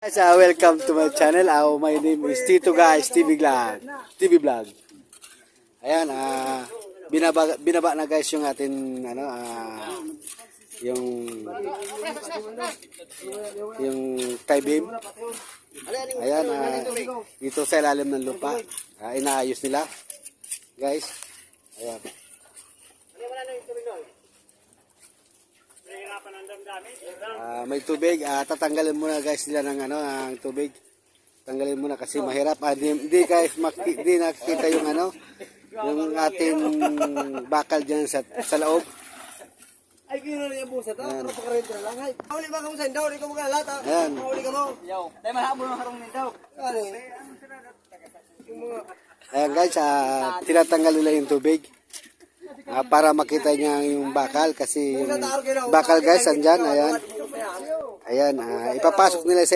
Guys, welcome to my channel. My name is Tito guys, TV Vlog. Ayan, binaba na guys yung atin yung tie-beam. Ayan, dito sa ilalim ng lupa, inaayos nila. Guys, ayan. May tubig, tatanggalin muna guys nila ng ang tubig. Tanggalin muna kasi mahirap. Hindi guys nakikita yung yung ating bakal diyan sa loob. Ay kino niya busa ta, pero pakarento lang ay. Uli ba ka mo sa indaw, ikaw mo lata. Uli ka mo. Yaw. Tay mahabo ng harong nindaw. Ano? Ayan guys, tinatanggal nila yung tubig. Para makita niya yung bakal kasi yung bakal guys andyan, ayan. Ayan, ipapasok nila sa